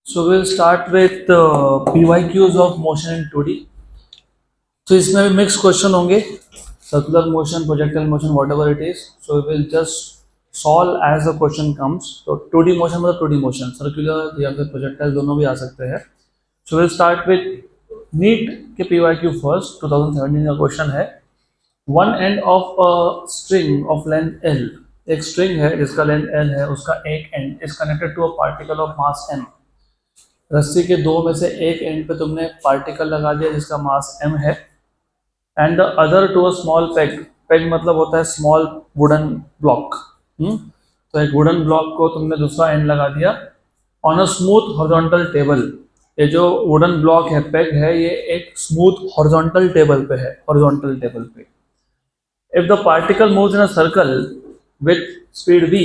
So we'll start with PYQs of motion in 2D. तो इसमें भी मिक्स क्वेश्चन होंगे, circular motion, projectile motion, whatever it is. So we will just solve as the question comes. तो 2D motion मतलब 2D motion, circular या फिर projectile दोनों भी आ सकते हैं. So will start with NEET के PYQ फर्स्ट. 2017 का क्वेश्चन है. One end of a string of length L, एक स्ट्रिंग है जिसका लेंथ L है, उसका एक end is connected to a particle of mass m. रस्सी के दो में से एक एंड पे तुमने पार्टिकल लगा दिया जिसका मास m है, and the other to a small peg. Peg मतलब होता है स्मॉल वुडन ब्लॉक. तो एक वुडन ब्लॉक को तुमने दूसरा एंड लगा दिया on a smooth horizontal table. ये जो वुडन ब्लॉक है, पेग है, ये एक स्मूथ हॉरिजॉन्टल टेबल पे है, हॉरिजॉन्टल टेबल पे. If the particle moves in a circle with speed v,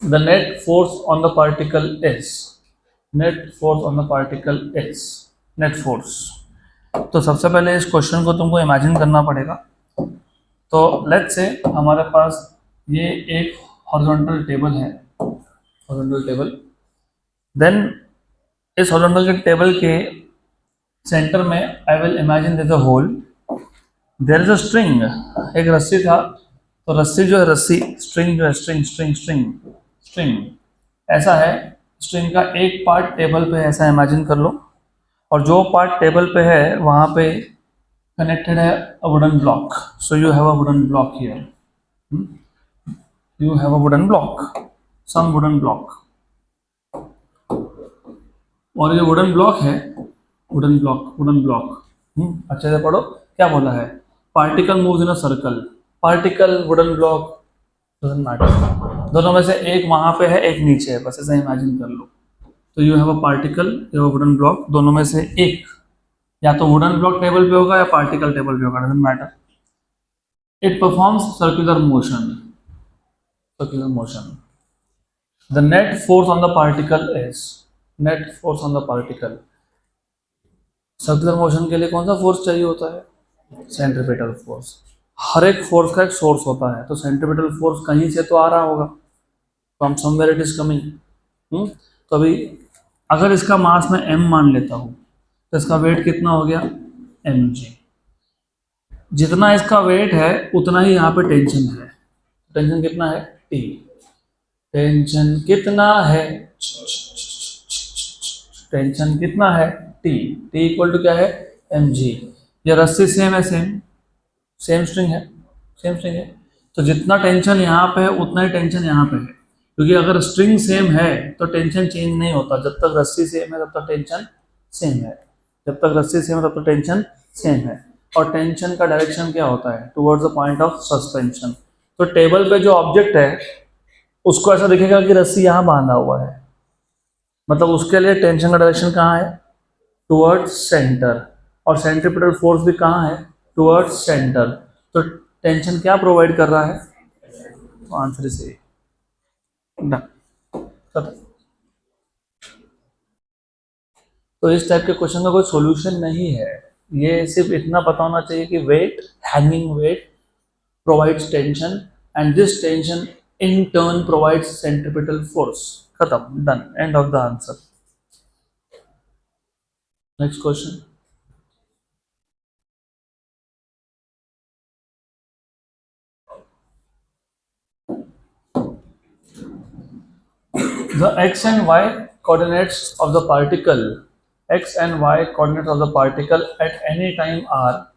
the net force on the particle is, net force on the particle is, net force. तो सबसे पहले इस क्वेश्चन को तुमको imagine करना पड़ेगा. तो लेट्स से हमारे पास ये एक हॉरिजॉन्टल टेबल है, हॉरिजॉन्टल टेबल. देन इस हॉरिजॉन्टल टेबल के सेंटर में I will imagine there is a hole. There is a string, एक रस्सी था. तो रस्सी जो है, रस्सी, स्ट्रिंग जो है, स्ट्रिंग स्ट्रिंग स्ट्रिंग स्ट्रिंग ऐसा है. स्ट्रिंग का एक पार्ट टेबल पे ऐसा इमेजिन कर लो, और जो पार्ट टेबल पे है वहाँ पे कनेक्टेड है a wooden block. So you have a wooden block here, you have a wooden block, some wooden block. और ये वुडन ब्लॉक है, वुडन ब्लॉक, वुडन ब्लॉक. अच्छे से पढ़ो क्या बोला है. Particle moves in a circle, particle, wooden block, doesn't matter. दोनों में से एक वहाँ पे है, एक नीचे है, बस ऐसा इमेजिन कर लो. तो you have a particle, you have a wooden block, दोनों में से एक या तो वुडन ब्लॉक टेबल पे होगा या पार्टिकल टेबल पे होगा, doesn't matter. It performs circular motion, circular motion. The net force on the particle is, net force on the particle. Circular motion के लिए कौन सा फोर्स चाहिए होता है? Centripetal force. हर एक फोर्स का एक सोर्स होता है, तो सेंट्रीपिटल फोर्स कहीं से तो आ रहा होगा, from somewhere it is coming. तो अभी अगर इसका मास मैं m मान लेता हूँ तो इसका वेट कितना हो गया? mg. जितना इसका वेट है उतना ही यहाँ पे टेंशन है. टेंशन कितना है? T. टेंशन कितना है? टेंशन कितना है? T. T इक्वल टू क्या है? mg. ये रस्सी सेम है, सेम सेम स्ट्रिंग है, सेम स्ट्रिंग है. तो जितना टेंशन यहाँ पे है उतना ही टेंशन यहाँ पे है, क्योंकि अगर स्ट्रिंग सेम है तो टेंशन चेंज नहीं होता. जब तक रस्सी सेम है तब तक टेंशन सेम है, जब तक रस्सी सेम है तब तक टेंशन सेम है. और टेंशन का डायरेक्शन क्या होता है? Towards the point of suspension. तो टेबल पे जो ऑब्जेक्ट है उसको ऐसा दिखेगा कि रस्सी यहाँ बांधा हुआ है, मतलब उसके लिए टेंशन का डायरेक्शन कहाँ है? Towards centre. और सेंट्रीपिटल फोर्स भी कहाँ है? Towards centre. तो टेंशन क्या प्रोवाइड कर रहा है? तो आंसर इज डन. तो इस टाइप के क्वेश्चन का कोई सॉल्यूशन नहीं है. ये सिर्फ इतना पता होना चाहिए कि weight, hanging weight provides tension, and this tension in turn provides centripetal force. खत्म, done, end of the answer. Next question. The x and y coordinates of the particle, x and y coordinates of the particle at any time are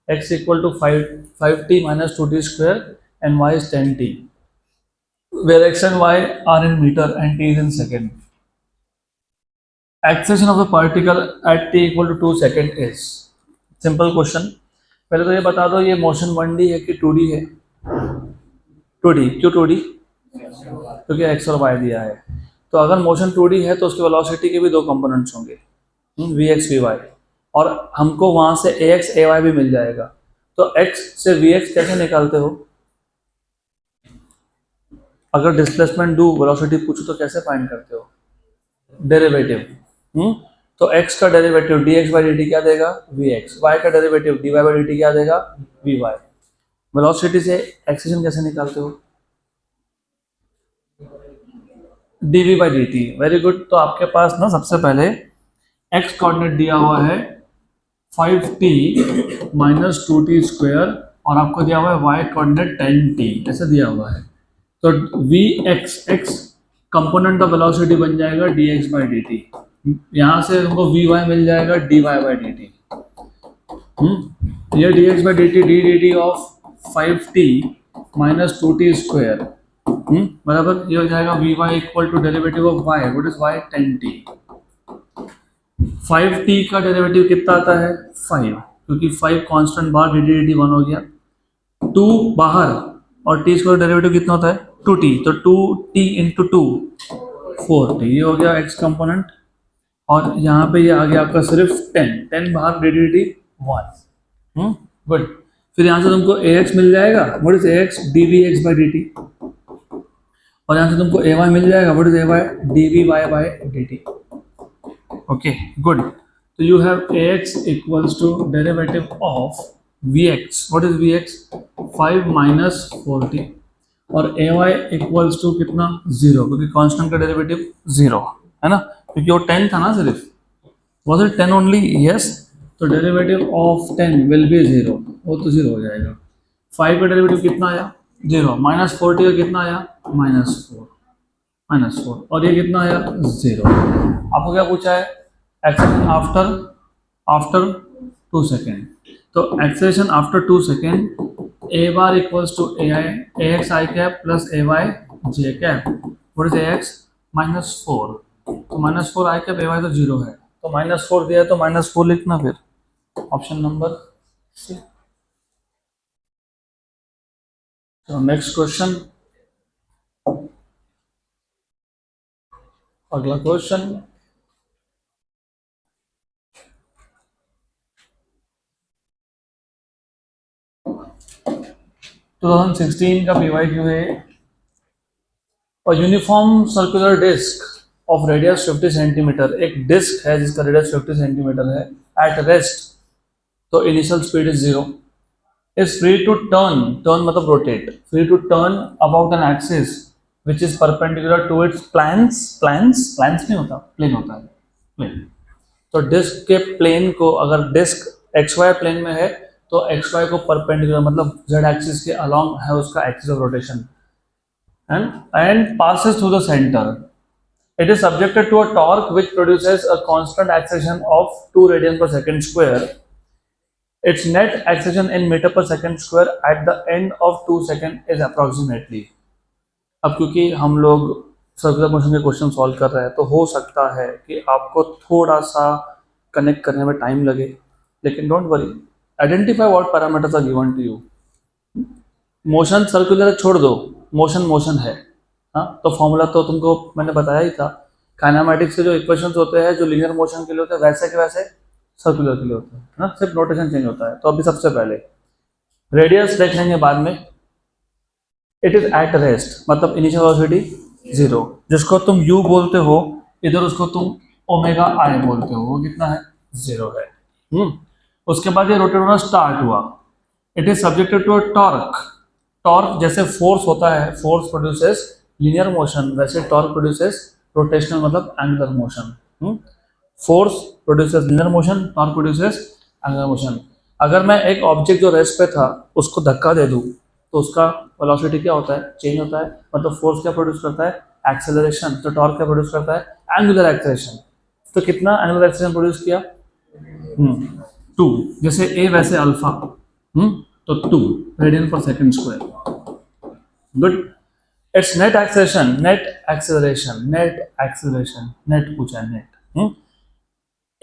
x equal to 5t minus 2t square and y is 10t, where x and y are in meter and t is in second. Acceleration of the particle at t equal to 2 second is. Simple question. पहले तो ये बता दो ये motion 1D है कि 2D है? 2D. क्यों 2D? क्योंकि x और y दिया है. तो अगर मोशन 2D है तो उसके वेलोसिटी के भी दो कंपोनेंट्स होंगे, vx vy, और हमको वहां से ax ay भी मिल जाएगा. तो x से vx कैसे निकालते हो? अगर डिस्प्लेसमेंट डू वेलोसिटी पूछो तो कैसे फाइंड करते हो? डेरिवेटिव. तो x का डेरिवेटिव dx by dt क्या देगा? vx. y का डेरिवेटिव dy by dt क्या देगा? vy. वेलोसिटी से एक्सेलेरेशन कैसे निकालते हो? D by d T. Very good. तो आपके पास ना सबसे पहले एक्स कोऑर्डिनेट दिया हुआ है 5t माइनस 2t स्क्वायर, और आपको दिया हुआ है वाई कोऑर्डिनेट 10t, ऐसे दिया हुआ है। तो v x component of velocity बन जाएगा d x by d t. यहाँ से तुमको वी वाई मिल जाएगा d y by d t. ये d x by d t of 5t minus 2t square बराबर ये हो जाएगा v y equal to derivative of y, what is y 10t। 5t का डेरिवेटिव कितना आता है 5, क्योंकि 5 कांस्टेंट बाहर डी डी टी 1 हो गया, 2 बाहर और t स्क्वायर डेरिवेटिव कितना होता है 2t, तो 2t इंटू 2 4t, ये हो गया x कंपोनेंट। और यहाँ पे ये आ गया आपका सिर्फ 10 बाहर डी डी टी 1। गुड। फिर यहाँ से तुमको ax मिल जाएगा, what is ax d v x by d t, और यहाँ से तुमको ay मिल जाएगा, what is ay d v y by d t. Okay good. तो you have ax equals to derivative of vx, what is vx 5 minus 4t, और ay equals to कितना 0, क्योंकि कांस्टेंट का डेरिवेटिव 0 है ना, क्योंकि वो 10 था ना सिर्फ, वॉज इट 10 ओनली, यस। तो डेरिवेटिव ऑफ 10 विल बी 0, वो तो 0 हो जाएगा। 5 का डेरिवेटिव कितना आया 0, माइनस 4t का कितना आया -4, और ये कितना आया 0। आपको क्या पूछा है एक्सेलेरेशन आफ्टर 2 सेकेंड, तो acceleration after 2 second a bar equals to ax i cap plus ay j cap, what is ax -4, तो -4 आई कैप ay तो 0 है, तो -4 दिया है तो -4 लिखना, फिर ऑप्शन नंबर सी। तो नेक्स्ट क्वेश्चन, अगला क्वेश्चन, टू 2016 का PYQ है। और uniform circular disc of radius 50 centimetre, एक डिस्क है जिसका रेडियस 50 सेंटीमीटर है, एट रेस्ट, तो initial speed is 0, is free to turn मतलब rotate, free to turn about an axis which is perpendicular to its plans नहीं होता, plane होता है, प्लेन। तो डिस्क के प्लेन को, अगर डिस्क XY प्लेन में है तो XY को परपेंडिकुलर मतलब Z एक्सिस के अलोंग है उसका axis of rotation, and passes through the center. It is subjected to a torque which produces a constant acceleration of 2 radians per second square. Its net acceleration in meter per second square at the end of 2 seconds is approximately. अब क्योंकि हम लोग circular motion के question solve कर रहे हैं तो हो सकता है कि आपको थोड़ा सा कनेक्ट करने में टाइम लगे, लेकिन don't worry, identify what parameters are given to you. Motion circular छोड़ दो, मोशन है, हाँ, तो फॉर्मूला तो तुमको मैंने बताया ही था, काइनेमैटिक्स के जो इक्वेशंस होते हैं जो लीनियर मोशन के लिए होते हैं वैसे के वैसे सर्कुलर के लिए होते हैं ना, सिर्फ नोटेशन चेंज होता है। तो अभी सबसे पहले रेडियस देख लेंगे बाद में। इट इज एट रेस्ट मतलब इनिशियल वेलोसिटी 0, जिसको तुम u बोलते हो, इधर उसको तुम ओमेगा आई बोलते हो, वो कितना है 0 है। उसके बाद ये रोटेट होना स्टार्ट हुआ। It is subjected to a torque, जैसे फोर्स होता है, फोर्स प्रोड्यूसेस लीनियर मोशन, वैसे टॉर्क प्रोड्यूसेस रोटेशनल मतलब angular motion. Force produces linear motion, torque produces angular motion. अगर मैं एक ऑब्जेक्ट जो रेस्ट पे था उसको धक्का दे दूं तो उसका वेलोसिटी क्या होता है, चेंज होता है, मतलब फोर्स क्या प्रोड्यूस करता है, एक्सेलरेशन, तो टॉर्क क्या प्रोड्यूस करता है, एंगुलर एक्सेलरेशन। तो कितना एंगुलर एक्सेलरेशन प्रोड्यूस किया 2, जैसे a वैसे अल्फा, तो 2 रेडियन पर second square. Good. It's net acceleration net पूछा है, नेट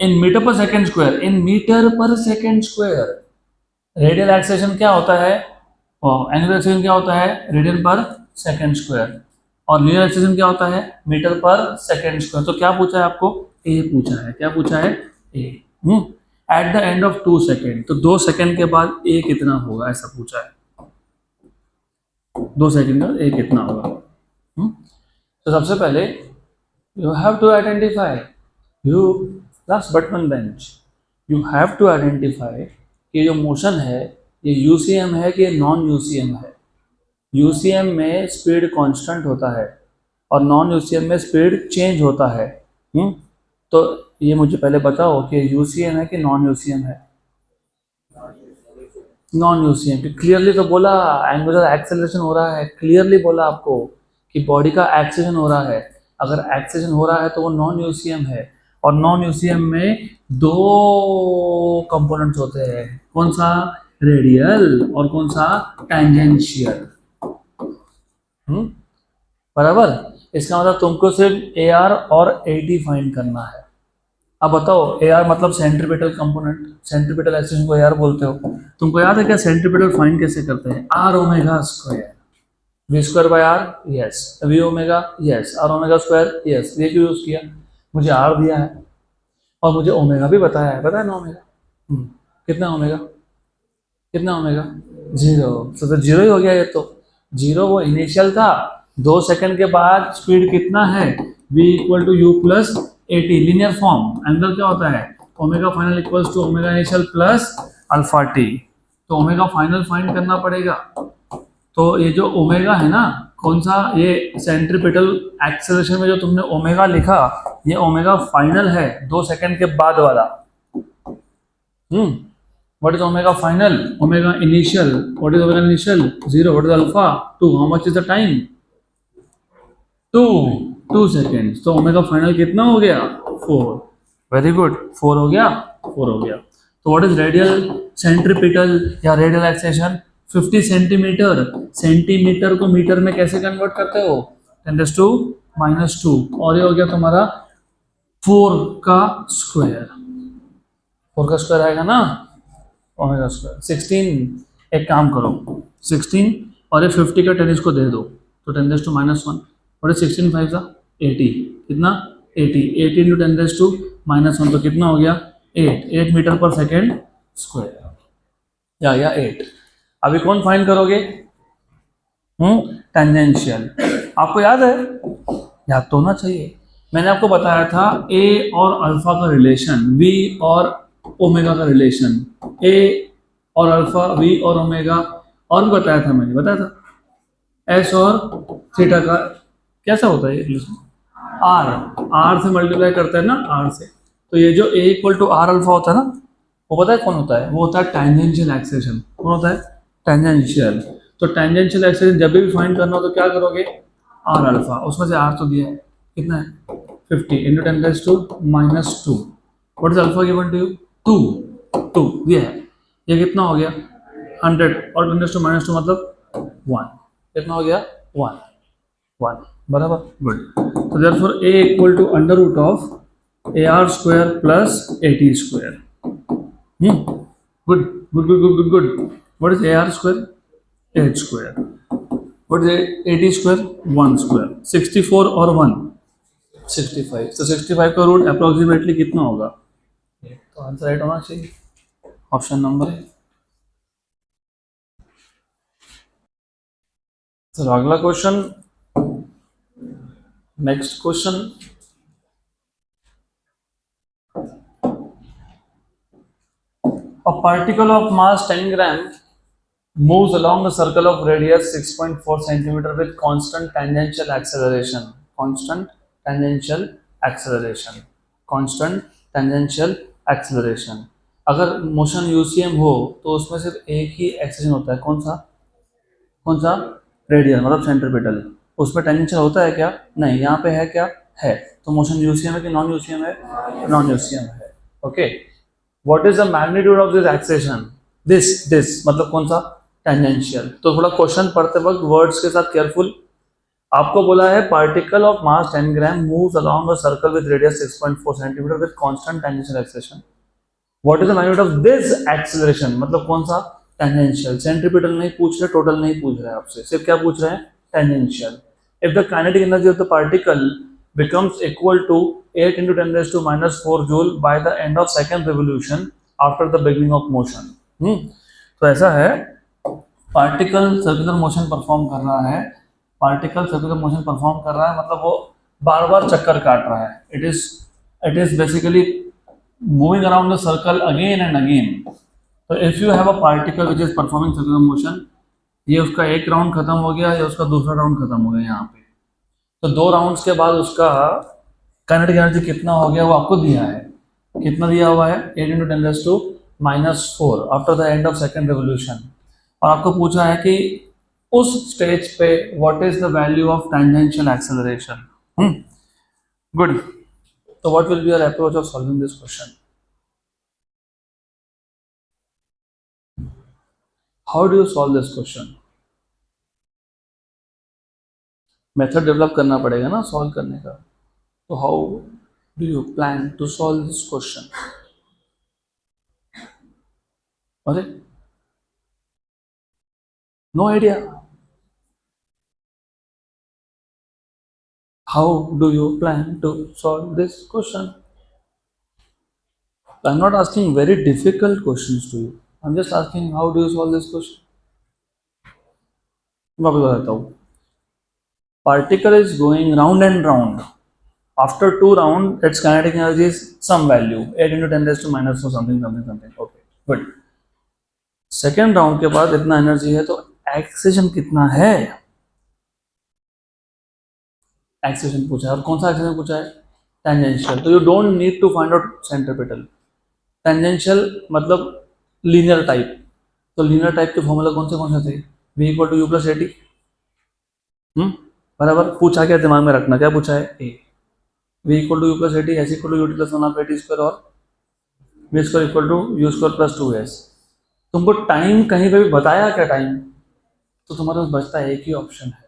इन मीटर पर सेकंड स्क्वायर। रेडियल एक्सेलरेशन क्या होता है, एंगुलर एक्सेलरेशन क्या होता है, रेडियन पर सेकंड स्क्वायर, और लीनियर एक्सेलरेशन क्या होता है, मीटर पर सेकंड स्क्वायर। तो क्या पूछा है आपको, ए पूछा है, क्या पूछा है, A. At the end of 2 second, तो 2 सेकेंड के बाद ए कितना होगा ऐसा पूछा है, 2 सेकेंड का ए कितना होगा। तो सबसे पहले you have to identify, last but one bench, you have to identify कि जो मोशन है ये यूसीएम है कि नॉन यूसीएम है। यूसीएम में स्पीड कांस्टेंट होता है, और नॉन यूसीएम में स्पीड चेंज होता है। तो ये मुझे पहले बताओ कि यूसीएम है कि नॉन यूसीएम है? नॉन यूसीएम की क्लियरली तो बोला, एंगुलर एक्सेलरेशन हो रहा है, क्लियरली बोला आपको कि बॉडी का एक्सेशन हो रहा है। अगर एक्सेशन हो रहा है तो वो नॉन यूसीएम है। और नॉन यूसीएम में दो कंपोनेंट्स होते हैं, कौन सा? रेडियल और कौन सा? टैंजेंशियल। बराबर। इसका मतलब तुमको सिर्फ ए आर और ए टी फाइंड करना है। अब बताओ, ए आर मतलब सेंट्रीपिटल कंपोनेंट, सेंट्रीपिटल एक्सेशन को ए आर बोलते हो। तुमको याद है क्या सेंट्रीपिटल फाइंड कैसे करते हैं? R omega square, v square by r, yes, v omega, yes, r omega square, yes. ये क्यों यूज किया? मुझे आर दिया है और मुझे ओमेगा भी बताया है, पता है ना ओमेगा? कितना ओमेगा? कितना ओमेगा? जीरो। तो जीरो ही हो गया ये तो। जीरो वो इनिशियल था, 2 सेकंड के बाद स्पीड कितना है? v equal to u plus a t, linear form. Angle क्या होता है? Omega final equals to omega initial plus alpha t. तो ओमेगा फाइनल फाइंड करना पड़ेगा। तो ये जो ओमेगा है ना, कौन सा? ये सेंट्रीपिटल एक्सेलरेशन में जो तुमने ओमेगा लिखा, ये ओमेगा फाइनल है, 2 सेकंड के बाद वाला। What is omega final? Omega initial. What is omega initial? 0. What is alpha? 2. How much is the time? 2 seconds. तो omega final कितना हो गया? 4. Very good. 4 हो गया? 4 हो गया। तो what is radial centripetal या radial acceleration? 50 सेंटीमीटर। सेंटीमीटर को मीटर में कैसे कन्वर्ट करते हो? 10⁻⁻²। और ये हो गया तुम्हारा 4 का स्क्वायर। 4 का स्क्वायर आएगा ना, ओमेगा स्क्वायर 16। एक काम करो, 16 और ये 50 का 10 इसको दे दो, तो 10⁻⁻1। और 16 5 का 80, कितना? 80। 80 इंटू 10⁻⁻1 तो कितना हो गया? 8 मीटर पर सेकेंड स्क्वायर या 8। अभी कौन फाइंड करोगे? टेंजेंशियल। आपको याद है? याद तो होना चाहिए। मैंने आपको बताया था ए और अल्फा का रिलेशन, वी और ओमेगा का रिलेशन, ए और अल्फा, वी और ओमेगा। और भी बताया था, मैंने बताया था एस और थीटा का कैसा होता है ये रिलेशन? आर से मल्टीप्लाई करता है ना, आर से। तो ये जो ए इक्वल टू आर अल्फा होता है ना, वो पता है कौन होता है? वो होता है टैंजेंशियल एक्सेशन। कौन होता है? टैंजेंशियल। तो टैंजेंशियल एक्सेशन जब भी फाइंड करना हो तो क्या करोगे? आर अल्फा, उसमें से आर तो दिया है, कितना है? 50 into 10⁻⁻²। What is alpha given to you? 2 दिया है। ये कितना हो गया? 100 और 10⁻² मतलब 1। कितना हो गया? 1 बराबर। गुड। तो therefore a equal to under root of a r square plus a t square. Good good good good good good. What is a r square? 8 square. What is a t square? 1 square. 64 और 1 65। तो 65 का root approximately कितना होगा? तो answer right होना चाहिए, option number है। तो अगला question, next question. A particle of mass 10 gram moves along a circle of radius 6.4 centimeter with constant tangential acceleration. Constant tangential acceleration. Constant tangential acceleration. अगर motion UCM हो तो उसमें सिर्फ एक ही एक्सेशन होता है, कौन सा? कौन सा? रेडियल मतलब सेंट्रीपिटल। उसमें टेंजेंशियल होता है क्या? नहीं। यहाँ पे है क्या? है। तो मोशन यूसीएम है कि नॉन यूसीएम है? नॉन यूसीएम है। Okay. What is the magnitude of this acceleration? This मतलब कौन सा? टेंजेंशियल। तो थोड़ा क्वेश्चन पढ़ते वक्त वर्ड्स के साथ केयरफुल। आपको बोला है particle of mass 10 gram moves along a circle with radius 6.4 centimetre with constant tangential acceleration. What is the magnitude of this acceleration? मतलब कौन सा? टेंजेंशियल। सेंट्रीपिटल नहीं पूछ रहे, टोटल नहीं पूछ रहे आपसे, सिर्फ क्या पूछ रहे हैं? Tangential. If the kinetic energy of the particle becomes equal to 8 into 10⁻⁻4 joule by the end of second revolution after the beginning of motion. तो ऐसा है, पार्टिकल सर्कुलर मोशन परफॉर्म कर रहा है। पार्टिकल सर्कुलर मोशन परफॉर्म कर रहा है मतलब वो बार बार चक्कर काट रहा है। It is basically moving around the circle again and again. तो if you have a particle which is performing circular motion, ये उसका एक राउंड खत्म हो गया या उसका दूसरा राउंड खत्म हो गया यहाँ पे, तो 2 राउंड्स के बाद उसका काइनेटिक एनर्जी कितना हो गया वो आपको दिया है। कितना दिया हुआ है? 8 into 10⁻⁻⁴ after the end of second revolution. और आपको पूछा है कि उस स्टेज पे what is the value of tangential acceleration. Good. तो what will be your approach of solving this question? How do you solve this question? Method develop करना पड़ेगा ना सॉल्व करने का। तो how do you plan to solve this question? अरे no idea. How do you plan to solve this question? I'm not asking very difficult questions to you. I'm just asking how do you solve this question? वापस बताता हूँ। Particle is going round and round. After 2 rounds, its kinetic energy is some value, 8 into 10⁻⁻⁴ something. Okay, good. Second round के बाद इतना energy है तो accession कितना है? एक्सेशन पूछा है और कौन सा एक्सेशन पूछा है? टेंजेंशियल। तो you don't need to find out centripetal. Tangential मतलब लीनियर टाइप। तो लीनियर टाइप के फॉर्मूला कौन से थे? v equal to u plus a t. बराबर। पूछा क्या दिमाग में रखना, क्या पूछा है? A. v equal to u plus a t, s equal to u t plus 1 of a t square और v square equal to u square plus 2s। तुमको टाइम कहीं पे भी बताया क्या टाइम? तो तुम्हारे पास बचता है एक ही ऑप्शन है।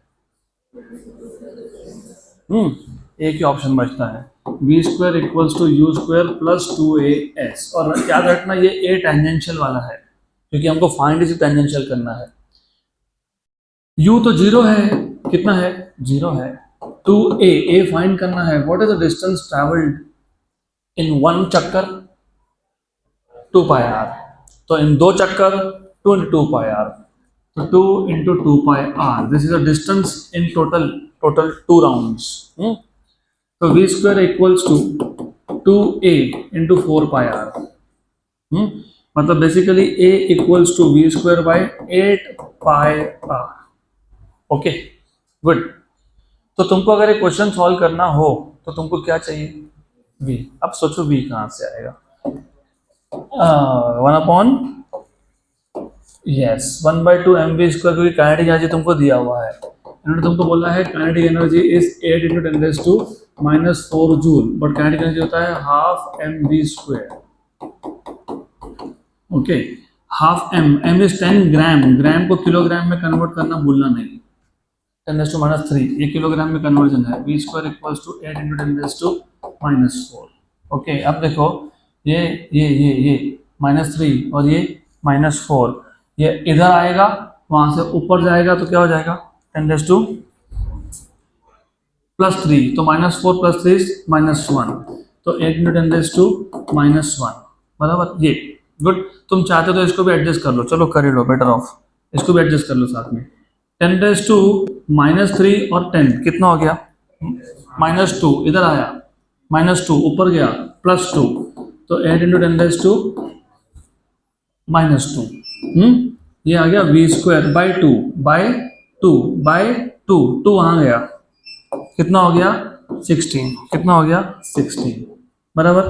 एक ही ऑप्शन बचता है, v square equals to u square plus 2as। और याद रखना ये a टेंजेंशियल वाला है क्योंकि हमको फाइंड इज टेंजेंशियल करना है। u तो 0 है, कितना है? 0 है। 2a फाइंड करना है। What is the distance travelled in 1 चक्कर? 2 पाई r। तो इन 2 चक्कर 2 into 2 pi r। तो 2 into 2 pi r, this is the distance in total 2 rounds. तो v square equals to 2a into 4 pi r। मतलब basically a equals to v square by 8 pi r। Okay, good. तो तुमको अगर एक question solve करना हो तो तुमको क्या चाहिए? v। अब सोचो v कहाँ से आएगा? 1/2 mv स्क्वायर, क्योंकि काइनेटिक एनर्जी तुमको दिया हुआ है। इन्होंने तुमको बोला है kinetic energy is 8 into 10⁻⁻⁴ joule, but kinetic energy होता है half mv square. Okay, half m is 10 ग्राम। ग्राम को किलोग्राम में कन्वर्ट करना भूलना नहीं। 10⁻³ ये किलोग्राम में कन्वर्जन है। v square equals to 8 into 10⁻⁴। Okay, अब देखो ये -3 और ये -4, ये इधर आएगा, वहां से ऊपर जाएगा तो क्या हो जाएगा? 10⁻⁻⁻3। तो -4 + 3 -1, तो 8 इंटू 10⁻⁻1 बराबर ये। गुड। तुम चाहते तो इसको भी एडजस्ट कर लो, चलो कर ही लो, बेटर ऑफ। इसको भी एडजस्ट कर लो साथ में। 10⁻³ और 10 कितना हो गया? -2 इधर आया, -2 ऊपर गया, +2, तो 8 इंटू 10⁻⁻²। ये आ गया v स्क्वायर बाई 2 वहां गया, कितना हो गया? 16। कितना हो गया? 16 बराबर।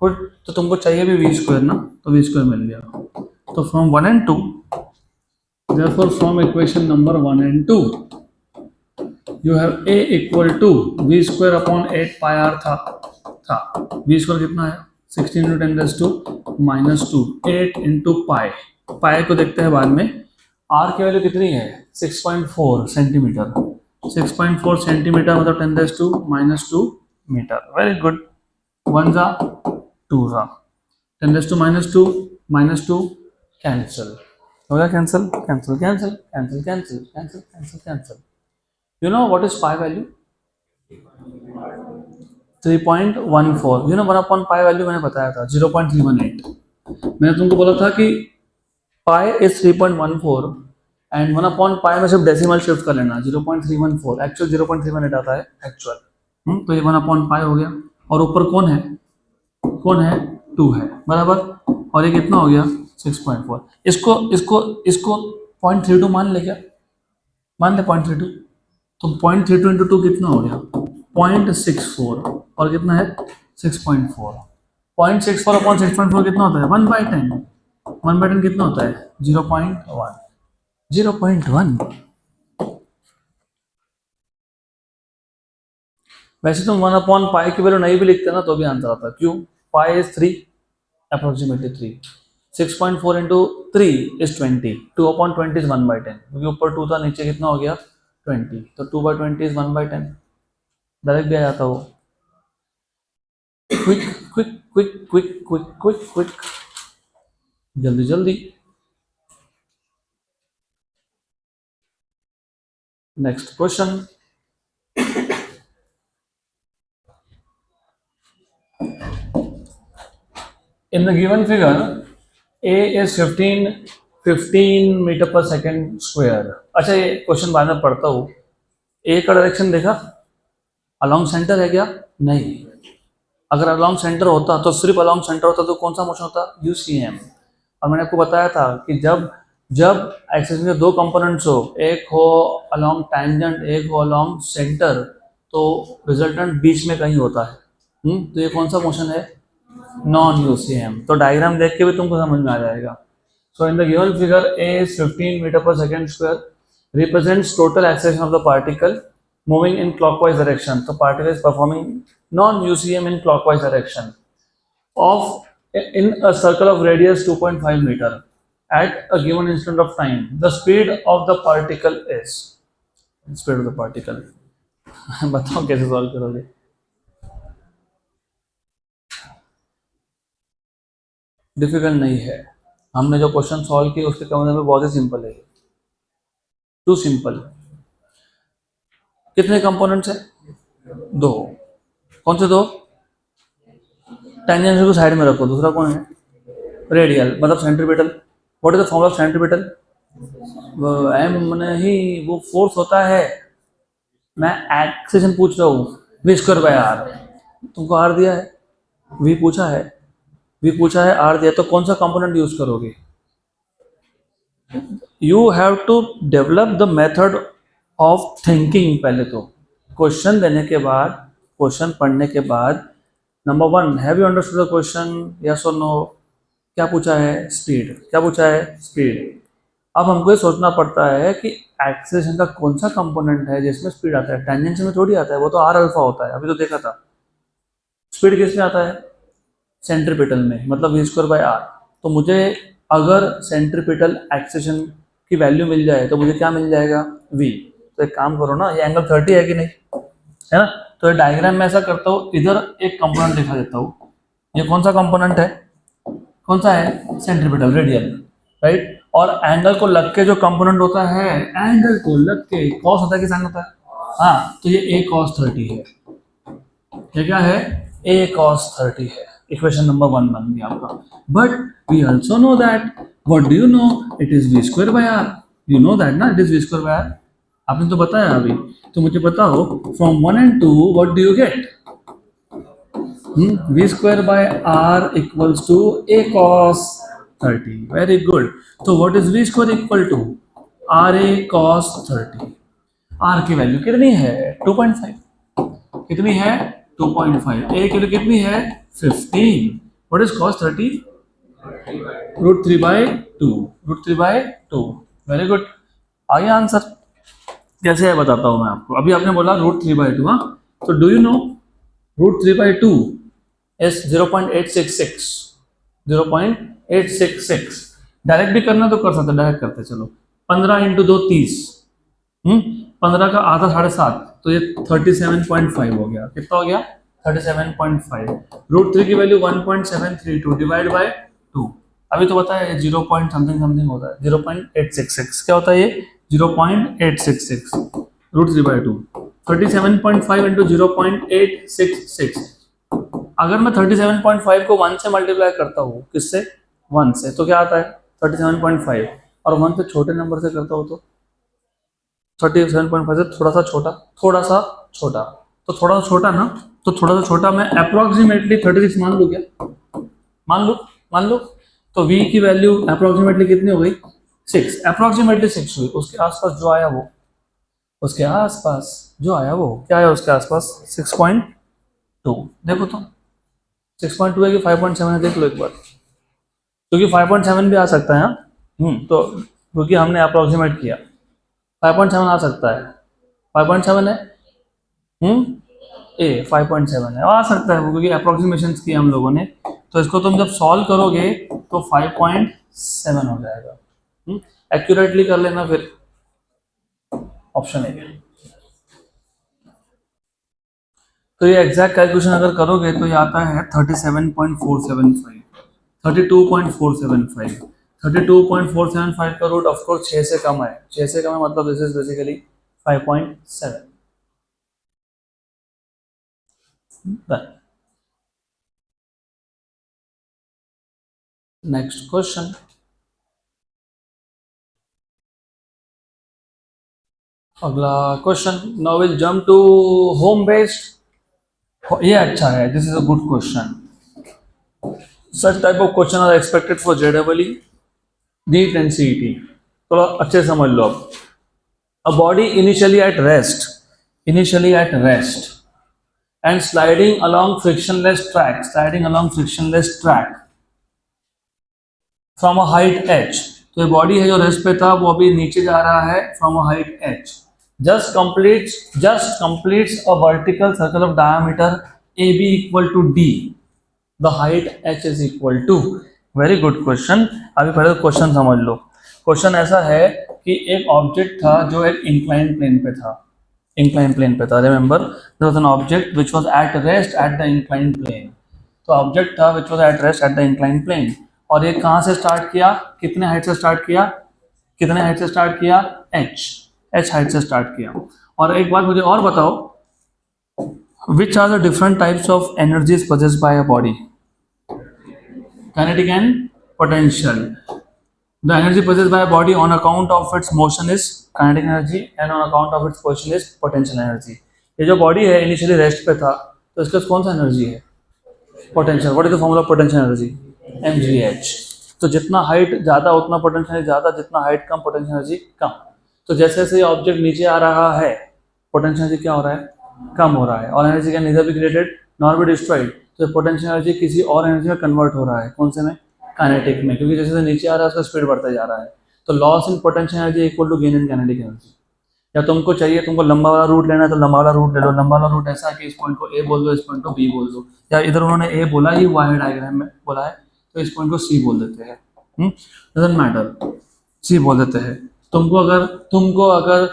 गुड। तो तुमको चाहिए भी v स्क्वायर ना, तो v स्क्वायर मिल गया। तो from 1 and 2, therefore from equation number 1 and 2 you have a equal to v square upon 8 pi r था v स्क्वायर कितना है? 16 into 10⁻⁻2 8 into pi। पाई को देखते हैं बाद में। r की वैल्यू कितनी है? 6.4 सेंटीमीटर। 6.4 सेंटीमीटर मतलब 10⁻⁻2 मीटर। Very good. 1 जा 2 जा, 10⁻⁻2 -2 कैंसिल हो गया। Cancel. You know what is pi value? 3.14। You know 1 pi value मैंने बताया था 0.318। मैंने तुमको बोला था कि पाई इज 3.14 एंड 1 पाई में सिर्फ डेसिमल शिफ्ट कर लेना। 0.314 एक्चुअल 0.318 आता है एक्चुअल। तो ये 1 पाई हो गया। और ऊपर कौन है? 2 है बराबर। और ये कितना हो गया? 6.4। इसको 0.32 मान ले क्या? मान ले 0.32। तो 0.32 इंटू 2 कितना हो गया 0.64 और कितना है 6.4 0.64 अपॉन 6.4 कितना होता है 1/10 1/10 कितना होता है 0.1 0.1 वैसे तो 1/पाई की वैल्यू नहीं भी लिखते ना तो भी आंसर आता है क्यों pi is 3 approximately 3 6.4 into 3 is 20 2/20 is 1/10 क्योंकि ऊपर 2 था नीचे कितना हो गया 20 तो 2/20 इज 1/10 डायरेक्ट भी आ जाता वो quick quick quick quick quick quick quick जल्दी जल्दी next question in the given figure a is 15 metre per second square अच्छा ये क्वेश्चन बाद में पढ़ता हूँ ए का डायरेक्शन देखा अलोंग सेंटर है क्या नहीं अगर अलोंग सेंटर होता तो सिर्फ अलोंग सेंटर होता तो कौन सा मोशन होता यूसीएम और मैंने आपको बताया था कि जब जब एक्सिस में दो कंपोनेंट्स हो एक हो अलोंग टैंजेंट एक हो अलोंग सेंटर तो रिजल्टेंट बीच में कहीं होता है तो ये कौन सा मोशन है नॉन यूसीएम तो डायग्राम देख के भी तुमको समझ में आ जाएगा so in the given figure a is 15 metre per second square represents total acceleration of the particle moving in clockwise direction so particle is performing non UCM in clockwise direction of in a circle of radius 2.5 meter at a given instant of time the speed of the particle is speed of the particle बताओ कैसे solve करोगे difficult नहीं है हमने जो question solve किए उसके compare में बहुत ही सिंपल है टू सिंपल कितने कंपोनेंट्स हैं दो कौन से दो टेंजेंशियल को साइड में रखो दूसरा कौन है रेडियल मतलब centripetal what is the formula of centripetal m नहीं वो फोर्स होता है मैं एक्सेशन पूछ रहा हूँ वी स्क्वायर बाय आर तुमको आर दिया है वी पूछा है आर दिया तो कौन सा कंपोनेंट यूज करोगे you have to develop the method of thinking पहले तो क्वेश्चन देने के बाद क्वेश्चन पढ़ने के बाद number 1 have you understood the question yes और नो क्या पूछा है स्पीड क्या पूछा है स्पीड अब हमको ये सोचना पड़ता है कि एक्सेलरेशन का कौन सा कंपोनेंट है जिसमें स्पीड आता है टेंजेंशियल में थोड़ी आता है वो तो आर अल्फा होता है अभी तो देखा था स्पीड किस में आता है सेंट्रीपिटल में मतलब वी स्क्वायर बाय आर तो मुझे अगर सेंट्रीपिटल एक्सेलरेशन की वैल्यू मिल जाए तो मुझे क्या मिल जाएगा v तो एक काम करो ना ये एंगल 30 है कि नहीं है ना तो ये डायग्राम में ऐसा करता हूँ इधर एक कंपोनेंट दिखा देता हूँ ये कौन सा कंपोनेंट है कौन सा है सेंट्रीपिटल रेडियल राइट और एंगल को लग के जो कंपोनेंट होता है एंगल को लग के कॉस होता है कि साइन होता है हाँ तो ये a cos 30 है ये क्या है a cos 30 है इक्वेशन नंबर 1 बन गया आपका but we also know that what do you know it is v square by r you know that ना it is v square by r आपने तो बताया अभी तो मुझे बताओ from 1 and 2 what do you get v square by r equals to a cos 30 very good तो what is v square equal to ra cos 30 r की value कितनी है 2.5 कितनी है 2.5 a की वैल्यू कितनी है 15 what is cos 30 √3/2 very good आइए आंसर कैसे है बताता हूँ मैं आपको अभी आपने बोला √3/2 हाँ तो do you no √3/2 is 0.866 direct भी करना तो कर सकते डायरेक्ट करते चलो 15 × 2 30 15 का आधा 7.5 तो ये 37.5 हो गया कितना हो गया 37.5 √3 की वैल्यू 1.732 डिवाइड बाय 2 अभी तो बताया 0. समथिंग होता है 0.866 क्या होता है ये 0.866 √3/2 37.5 into 0.866 अगर मैं 37.5 को 1 से मल्टीप्लाई करता हूँ किससे 1 से तो क्या आता है 37.5 और 1 से छोटे नंबर से करता हूँ तो 37.5 से थोड़ा सा छोटा तो थोड़ा सा छोटा ना तो थोड़ा सा छोटा मैं अप्रोक्सीमेटली 36 मान लूँ क्या मान लो तो v की वैल्यू अप्रोक्सीमेटली कितनी हो गई 6 अप्रोक्सीमेटली 6 हुई उसके आसपास जो आया वो उसके आसपास जो आया वो क्या आया उसके आसपास 6.2। देखो तो 6.2 है कि 5.7 है, देख लो एक बार, क्योंकि 5.7 भी आ सकता है। हाँ तो क्योंकि हमने अप्रोक्सीमेट किया 5.7 आ सकता है। 5.7 है। ए 5.7 है, आ सकता है वो, क्योंकि अप्रोक्सीमेशन किया हम लोगों ने। तो इसको तुम जब सॉल्व करोगे तो 5.7 हो जाएगा। एक्यूरेटली कर लेना फिर, ऑप्शन ए। तो ये एग्जैक्ट कैलकुलेशन अगर करोगे तो ये आता है 37.475, 32.475। 32.475 का रूट ऑफकोर्स 6 से कम है, 6 से कम है मतलब this is basically 5.7। Next question. अगला question, now will jump to home based. ये अच्छा है, this is a good question. Such type of question are expected for जेडबल नीट एंड सीईटी। थोड़ा अच्छे समझ लो अब। A body initially at rest and sliding along frictionless track from a height h। तो ये बॉडी है जो रेस्ट पे था, वो अभी नीचे जा रहा है from a height h। just completes a vertical circle of diameter AB equal to d। The height h is equal to। Very good question. अभी पहले क्वेश्चन समझ लो। क्वेश्चन ऐसा है कि एक ऑब्जेक्ट था जो एक इंक्लाइन प्लेन पे था, इंक्लाइन प्लेन पे था। Remember there was an object which was at rest at the incline plane. तो ऑब्जेक्ट था which was at rest at the incline plane, और ये कहाँ से स्टार्ट किया, कितने हाइट से स्टार्ट किया, कितने हाइट से स्टार्ट किया, एच हाइट से स्टार्ट किया। और एक बात मुझे और बताओ, which are the different types of energies possessed by a body? Kinetic and potential. The energy possessed by a body on account of its motion is kinetic energy and on account of its position is potential energy। ये जो body है initially rest पे था, तो इसका कौन सा energy है, potential. What is the formula of potential energy, mgh। तो जितना हाइट ज़्यादा उतना पोटेंशियल एनर्जी ज़्यादा, जितना हाइट कम पोटेंशियल एनर्जी कम। तो जैसे जैसे ये ऑब्जेक्ट नीचे आ रहा है, पोटेंशियल एनर्जी क्या हो रहा है, कम हो रहा है। और energy can neither be created nor be destroyed. तो पोटेंशियल एनर्जी किसी और एनर्जी में कन्वर्ट हो रहा है, कौन से में, काइनेटिक में, क्योंकि जैसे जैसे नीचे आ रहा है उसका स्पीड बढ़ता जा रहा है। तो loss in potential energy equal to gain in kinetic energy. या तुमको चाहिए, तुमको लंबा वाला रूट लेना है तो लंबा वाला रूट ले लो। लंबा वाला रूट ऐसा है कि इस पॉइंट को ए बोल दो, इस पॉइंट को बी बोल दो, या इधर उन्होंने ए बोला ही हुआ है, डायग्राम में बोला है, तो इस पॉइंट को सी बोल देते हैं। डजंट मैटर, सी बोल देते हैं। तुमको अगर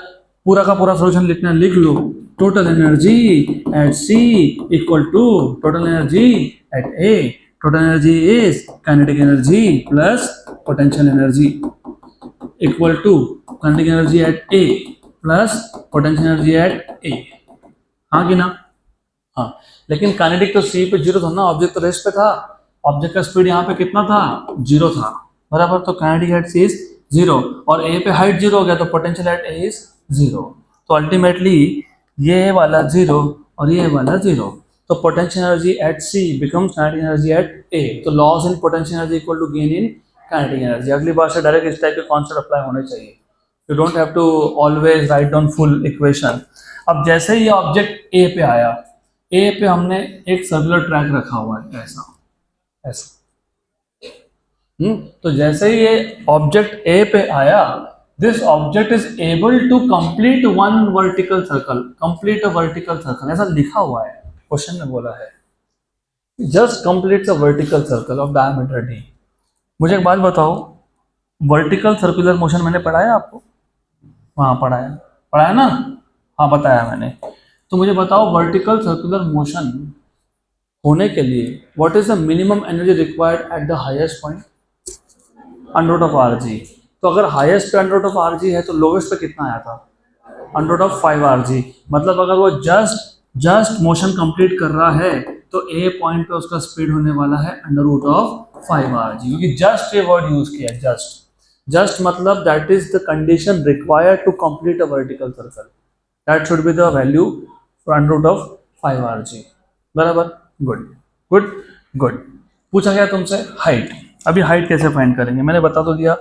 पूरा का पूरा सोल्यूशन लिखना है, लिख लो। Total energy at C equal to total energy at A. Total energy is kinetic energy plus potential energy equal to kinetic energy at A plus potential energy at A. हाँ कि ना, हाँ। लेकिन काइनेटिक तो सी पे जीरो था ना, object तो रेस्ट पे था। ऑब्जेक्ट का स्पीड यहाँ पे कितना था, जीरो था, बराबर। तो kinetic at C is zero, और ए पे हाइट जीरो हो गया, तो potential at A is zero. तो अल्टीमेटली ये वाला जीरो और ये वाला जीरो, तो potential energy at C becomes kinetic energy at A. तो loss in potential energy equal to gain in kinetic energy. अगली बार से डायरेक्ट इस टाइप के कॉन्सेप्ट अप्लाई होने चाहिए। You don't have to always write down full equation. अब जैसे ही ऑब्जेक्ट ए पे आया, ए पे हमने एक सर्कुलर ट्रैक रखा हुआ है, ऐसा ऐसा। तो जैसे ही ये ऑब्जेक्ट ए पे आया, this object is able to complete one vertical circle, complete a vertical circle, ऐसा लिखा हुआ है क्वेश्चन में, बोला है just complete a vertical circle of diameter D. मुझे एक बात बताओ, वर्टिकल सर्कुलर मोशन मैंने पढ़ाया आपको, वहाँ पढ़ाया, पढ़ाया ना, हाँ बताया मैंने। तो मुझे बताओ, वर्टिकल सर्कुलर मोशन होने के लिए what is the minimum energy required at the highest point, under root of R G. तो अगर हाईएस्ट पे under root of R G है तो लोवेस्ट पे कितना आया था, under root of 5 R G. मतलब अगर वो जस्ट मोशन कंप्लीट कर रहा है तो ए पॉइंट पे उसका स्पीड होने वाला है under root of 5 R G. क्योंकि जस्ट ये वर्ड यूज किया है, जस्ट मतलब that is the condition required to complete a vertical circle, that should be the value for under root of 5 R G, बराबर। Good good good. पूछा गया तुमसे height. अभी हाइट कैसे फाइंड करेंगे, मैंने बता तो दिया।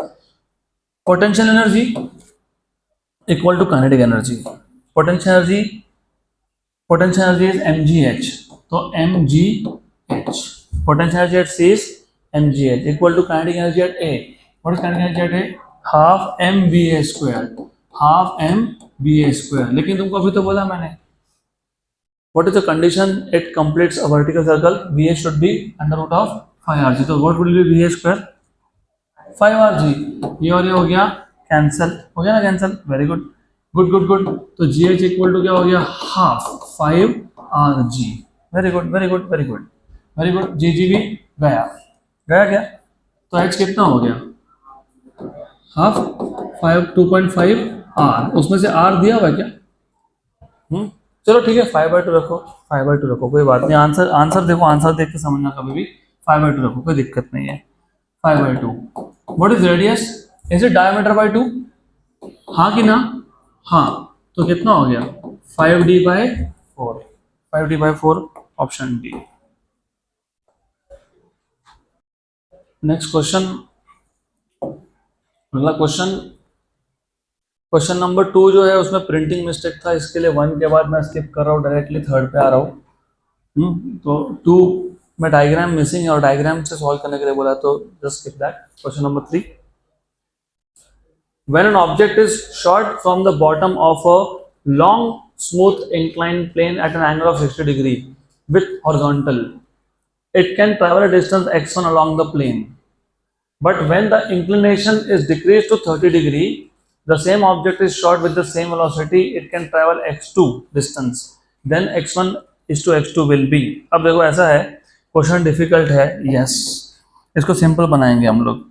Potential energy equal to kinetic energy, potential energy is mgh, तो mgh potential energy at C is mgh equal to kinetic energy at A. What is kinetic energy at A? half mva square, half mva square. लेकिन तुमको अभी तो बोला मैंने, what is the condition it completes a vertical circle? va should be under root of 5rg. तो what will be va square? 5rg. ये और ये हो गया कैंसिल, हो गया ना cancel, very good good good good. तो gh इक्वल टू क्या हो गया? Half 5rg. Very good very good very good very good. gg भी गया, गया क्या? तो h कितना हो गया? Half 2.5 r. उसमें से r दिया हुआ है क्या? चलो ठीक है, 5/2 रखो, 5/2 रखो, कोई बात नहीं. आंसर आंसर देखो, आंसर देख के समझना कभी भी. 5/2 रखो, कोई दिक्कत नहीं है. 5/2. What is radius? Is it diameter by 2? हाँ कि ना? हाँ. तो कितना हो गया? 5d/4. 5d/4 option D. Next question, अगला क्वेश्चन, क्वेश्चन नंबर 2 जो है उसमें प्रिंटिंग मिस्टेक था, इसके लिए 1 के बाद मैं स्किप कर रहा हूँ, डायरेक्टली 3rd पे आ रहा हूँ. तो 2 में डायग्राम मिसिंग है और डायग्राम से सॉल्व करने के लिए बोला, तो just skip that. Question number 3. When an object is shot from the bottom of a long smooth inclined plane at an angle of 60 degree with horizontal, it can travel a distance x1 along the plane. But when the inclination is decreased to 30 degree, the same object is shot with the same velocity, it can travel x2 distance. Then x1 is to x2 will be. अब देखो ऐसा है, question difficult है, yes, इसको simple बनाएंगे हम लोग.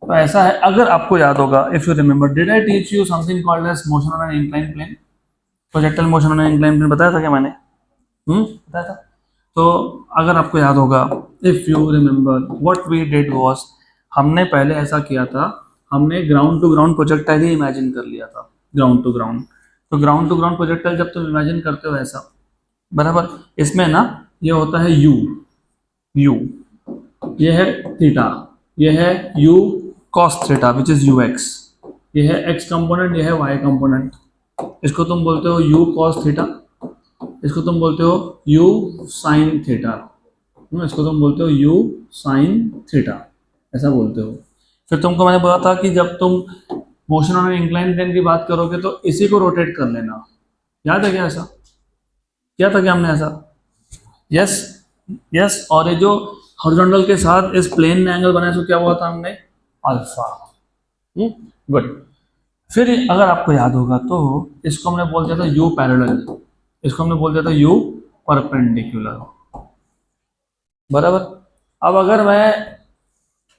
तो ऐसा है, अगर आपको याद होगा, if you remember, did I teach you something called as motion on an inclined plane? Projectile motion on an inclined plane बताया था क्या मैंने? बताया था. तो अगर आपको याद होगा, if you remember, what we did was, हमने पहले ऐसा किया था, हमने ग्राउंड टू ग्राउंड प्रोजेक्टाइल ही इमेजिन कर लिया था. ग्राउंड टू ग्राउंड, तो ग्राउंड टू ग्राउंड प्रोजेक्टाइल जब तुम इमेजिन करते हो ऐसा, बराबर, इसमें ना ये होता है यू, ये है थीटा, ये है u cos theta which is ux, ये है x कंपोनेंट, ये है y कंपोनेंट. इसको तुम बोलते हो u cos थीटा, इसको तुम बोलते हो u sin थीटा, इसको तुम बोलते हो u sin थीटा, ऐसा बोलते हो. फिर तुमको मैंने बोला था कि जब तुम मोशन ऑन इंक्लाइंड प्लेन की बात करोगे तो इसी को रोटेट कर लेना. याद है क्या ऐसा? किया था क्या हमने ऐसा? Yes yes. और ये जो हॉरिजॉन्टल के साथ इस प्लेन में एंगल बनाया, तो क्या हुआ था हमने? अल्फा. गुड. फिर अगर आपको याद होगा तो इसको हमने बोल दिया था u पैरेलल, इसको हमने बोल दिया था u परपेंडिकुलर, बराबर. अब अगर मैं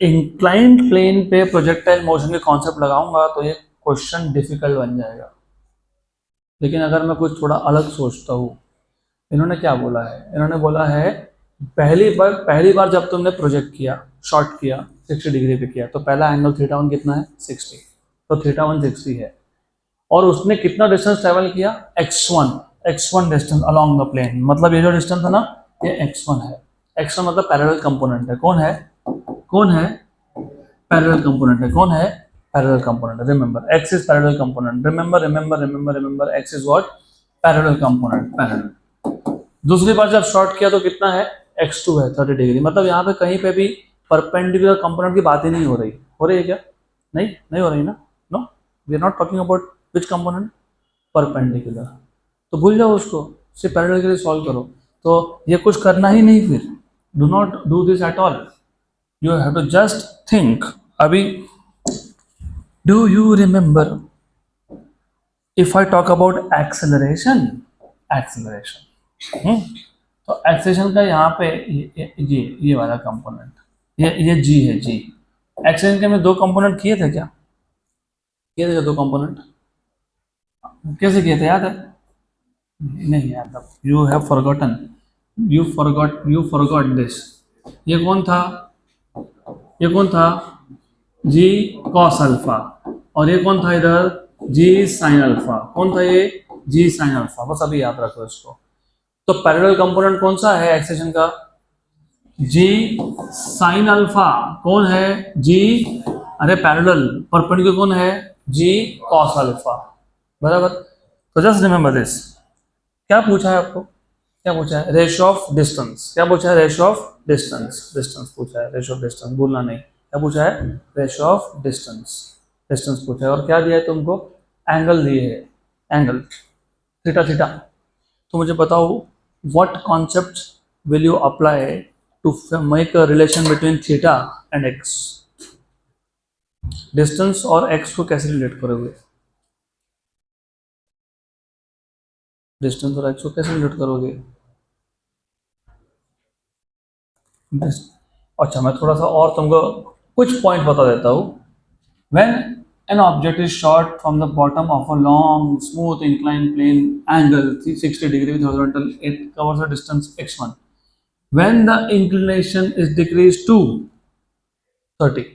इंक्लाइंड प्लेन पे प्रोजेक्टाइल मोशन के कॉन्सेप्ट लगाऊंगा तो ये क्वेश्चन डिफिकल्ट बन जाएगा. लेकिन अगर मैं कुछ थोड़ा अलग सोचता हूँ, इन्होंने क्या बोला है? इन्होंने बोला है पहली बार जब तुमने प्रोजेक्ट किया, शॉर्ट किया, 60 डिग्री पे किया, तो पहला एंगल θ1 कितना है? 60. तो θ1 60 है, और उसने कितना डिस्टेंस ट्रेवल किया? x1 distance along the plane. मतलब ये जो डिस्टेंस है ना, ये x1 है. x1 मतलब पैरेलल कंपोनेंट है. कौन है? पैरेलल कंपोनेंट है. कौन है? Parallel component. Remember, x is parallel component. Remember, x is what? Parallel component. Parallel. दूसरी बार जब शॉर्ट किया तो कितना है? x2 है, 30 डिग्री. मतलब यहाँ पे कहीं पे भी परपेंडिकुलर कंपोनेंट की बात ही नहीं हो रही. हो रही है क्या? नहीं हो रही ना. No, we are not talking about which component? Perpendicular. तो भूल जाओ उसको, सिर्फ पैरेलल के लिए सॉल्व करो. तो ये कुछ करना ही नहीं. फिर do not do this at all, you have to just think. अभी do you remember if I talk about acceleration, तो एक्सेलरेशन का यहाँ पे ये वाला कंपोनेंट, ये g है. g एक्सेलरेशन के में 2 कंपोनेंट किए थे क्या? किए थे 2 कंपोनेंट. कैसे किए थे? याद है? नहीं याद. You have forgotten, you forgot this. ये कौन था? g cos alpha. और ये कौन था इधर? g sin alpha. कौन था ये? g sin alpha. बस अभी याद रखो इसको. तो पैरेलल कंपोनेंट कौन सा है एक्सेशन का? g sin alpha. कौन है? g, अरे पैरेलल. परपेंडिकुलर कौन है? g cos अल्फा, बराबर. तो जस्ट रिमेंबर दिस। क्या पूछा है आपको, क्या पूछा है? Ratio of distance. क्या पूछा है? Ratio of distance. डिस्टेंस पूछा है, रेशियो ऑफ डिस्टेंस भूलना नहीं। क्या पूछा है? Ratio of distance. डिस्टेंस पूछा है। और क्या दिया है तुमको? एंगल दिए है, एंगल थीटा थीटा। तो मुझे बताओ what concept will you apply to make a relation between theta and X? Distance और एक्स को कैसे रिलेट करोगे? डिस्टेंस और एक्स को कैसे रिलेट करोगे? अच्छा, मैं थोड़ा सा और तुमको कुछ पॉइंट बता देता हूँ। When an object is shot from the bottom of a long, smooth, inclined plane angle 360 degree with horizontal, it covers a distance x1. When the inclination is decreased to 30,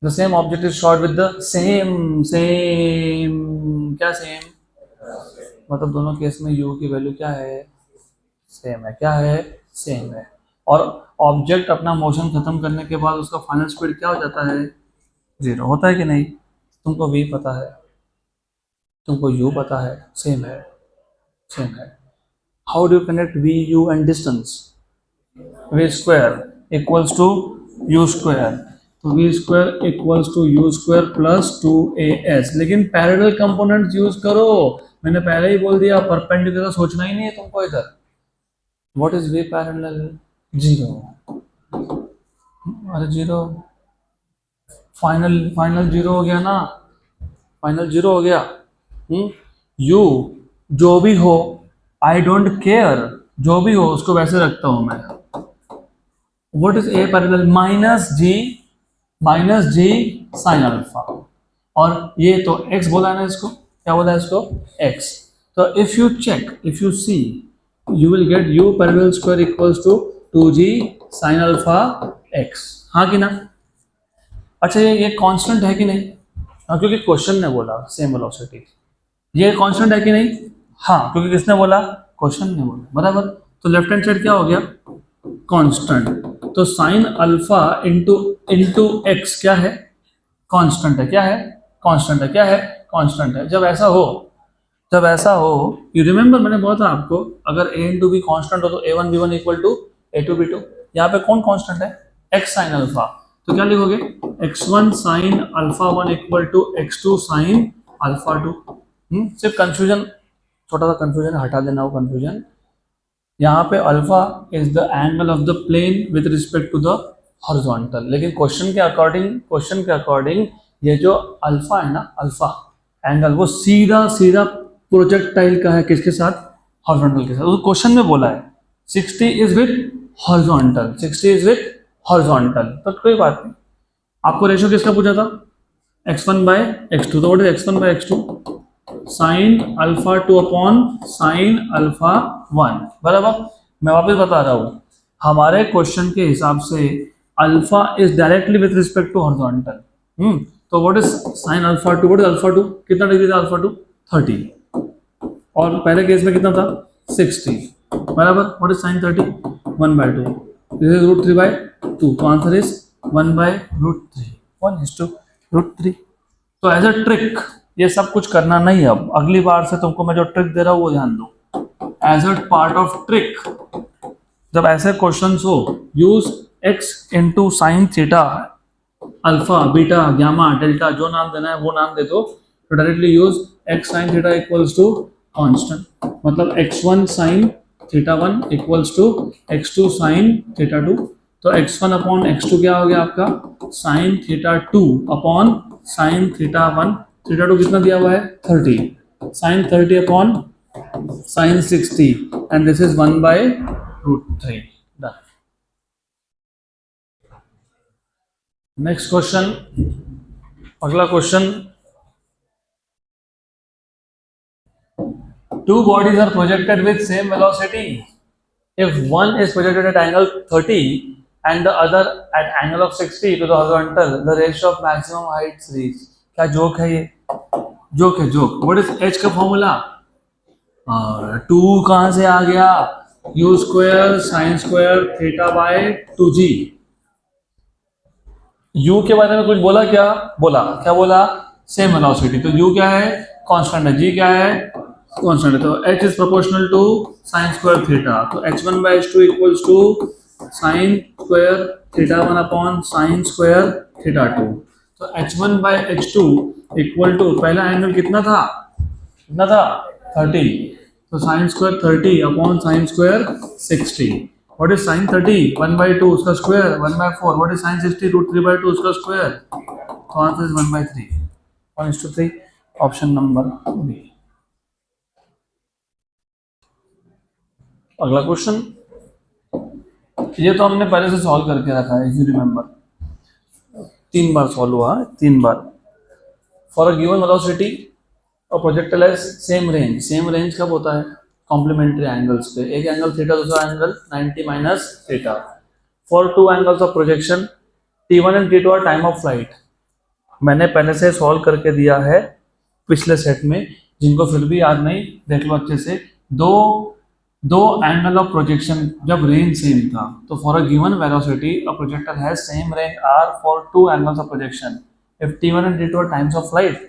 the same object is shot with the same क्या same? मतलब दोनों case में u की value क्या है? Same है। क्या है? सेम है। और ऑब्जेक्ट अपना मोशन खत्म करने के बाद उसका फाइनल स्पीड क्या हो जाता है? जीरो होता है कि नहीं? तुमको v पता है, तुमको u पता है, सेम है, सेम है। How do you connect v u and distance? v square equals to u square. तो v square equals to u square plus 2as। लेकिन पैरेलल कंपोनेंट्स यूज करो। मैंने पहले ही बोल दिया, परपेंडिकुलर सोचना ही नहीं है तुमको इधर। What is v parallel? Zero. अरे जीरो, फाइनल फाइनल जीरो हो गया ना, फाइनल जीरो हो गया। यू जो भी हो, आई डोंट केयर, जो भी हो उसको वैसे रखता हूं मैं। What is A parallel? Minus G sine alpha. और ये तो x बोला है ना, इसको क्या बोला है? इसको x। तो if you check, if you see, you will get u parallel square equals to 2g sine alpha x। हाँ कि ना? अच्छा, ये कांस्टेंट है कि नहीं? हाँ, क्योंकि क्वेश्चन ने बोला सेम वेलोसिटी। ये कांस्टेंट है कि नहीं? हाँ, क्योंकि किसने बोला? क्वेश्चन ने बोला, बराबर। तो लेफ्ट हैंड साइड क्या हो गया? कांस्टेंट। तो sine alpha into into x क्या है? कांस्टेंट है। क्या है? कांस्टेंट है। क्या है? कांस्टेंट है। जब ऐसा हो, जब ऐसा हो, यू रिमेंबर मैंने बोला था आपको, अगर ए इंटू बी कॉन्स्टेंट हो तो a1 b1 equal to a2 b2। यहाँ पे कौन कांस्टेंट है? x sine alpha. तो क्या लिखोगे? x1 sine alpha 1 equal to x2 sine alpha 2। सिर्फ कंफ्यूजन, छोटा सा कंफ्यूजन हटा देना, वो कंफ्यूजन। यहाँ पे alpha is the angle of the plane with respect to the horizontal. लेकिन क्वेश्चन के अकॉर्डिंग ये जो अल्फा है ना, अल्फा एंगल, वो सीधा सीधा प्रोजेक्टाइल का है। किसके साथ? हॉरिजॉन्टल के साथ। तो क्वेश्चन में बोला है 60 is with horizontal, 60 is with horizontal. तो कोई बात नहीं। आपको रेशियो किसका पूछा था? x1 by x2। तो what is x1 by x2? Sine alpha 2 upon sine alpha 1, बराबर। मैं वापस बता रहा हूं, हमारे क्वेश्चन के हिसाब से alpha is directly with respect to horizontal. तो what is sine alpha 2? What is alpha 2? कितना डिग्री था अल्फा 2? 30। और पहले केस में कितना था? 60, बराबर। What is sign 30? 1/2। This is √3/2। तो आंसर इज 1/√3, 1:√3। तो एज अ ट्रिक, ये सब कुछ करना नहीं। अब अगली बार से तुमको मैं जो ट्रिक दे रहा हूँ वो ध्यान दो। As a part of trick, जब ऐसे क्वेश्चंस हो, use x into sine theta, alpha, beta, gamma, delta, जो नाम देना है वो नाम दे दो। तो directly use x sine theta equals to constant. मतलब x1 sine theta 1 equals to x2 sine theta 2। तो x1 अपॉन x2 क्या हो गया आपका? Sine theta 2 upon sine theta 1। Theta 2 कितना दिया हुआ है? 30। Sine 30 upon sine 60 and this is 1/√3। Done. Next question, अगला question. Two bodies are projected with same velocity. If one is projected at angle 30 and the other at angle of 60 to the horizontal, the ratio of maximum heights reached. क्या joke है ये? Joke है, joke. What is h का formula? 2 कहां से आ गया? u square sine square theta by 2g। u के बारे में कुछ बोला क्या? बोला क्या? बोला सेम वेलोसिटी, तो u क्या है, कांस्टेंट है, g क्या है, कांस्टेंट है, तो h is proportional to sin square theta, तो h1 by h2 equals to sin square theta 1 upon sin square theta 2, तो h1 by h2 equal to पहला एंगल कितना था, कितना था 30, तो sin square 30 upon sin square 60, what is sin 30, 1 by 2 उसका square 1 by 4, what is sin 60 root 3 by 2 उसका square, तो answer is 1 by 3, 1:3, option number B. अगला क्वेश्चन, ये तो हमने पहले से सॉल्व करके रखा है, इफ यू रिमेंबर, 3 बार सॉल्व हुआ है, 3 बार। फॉर अ गिवन वेलोसिटी और प्रोजेक्टाइल हैज सेम रेंज कब होता है, कॉम्प्लीमेंट्री एंगल्स पे, एक एंगल थीटा दूसरा angle 90 minus theta. For two angles of projection T1 and T2 are time of flight, मैंने पहले से सॉल्व करके दिया है पिछले सेट में, जिनको फिर भी याद नहीं देख लो अच्छे से। दो एंगल ऑफ प्रोजेक्शन जब रेंज सेम था, तो for a given velocity a projector has same range r for two angles of projection if T1 and T2 are times of flight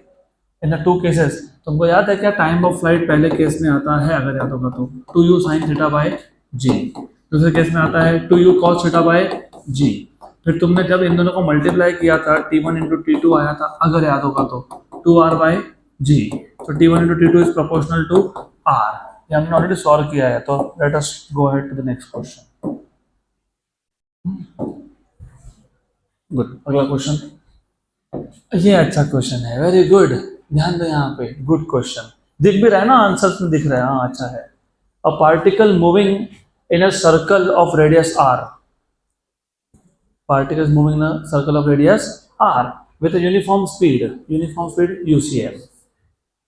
in the two cases. तुमको याद है क्या time of flight पहले case में आता है, अगर याद होगा तो 2u sin theta by g, दूसरे केस में आता है 2u cos theta by g। फिर तुमने जब इन दोनों को मल्टीप्लाई किया था T1 इंटू T2 आया था, अगर याद होगा तो 2r बाय g, तो T1 into T2 is proportional to r, ये हमने ऑलरेडी सॉल्व किया है, तो let us go ahead to the next question. Good, अगला क्वेश्चन, ये अच्छा क्वेश्चन है, वेरी गुड, ध्यान दो यहाँ पे, गुड क्वेश्चन, दिख भी रहा है ना, आंसर में दिख रहा है, हाँ अच्छा है। A particle moving in a circle of radius r, particles moving in a circle of radius r with a uniform speed UCF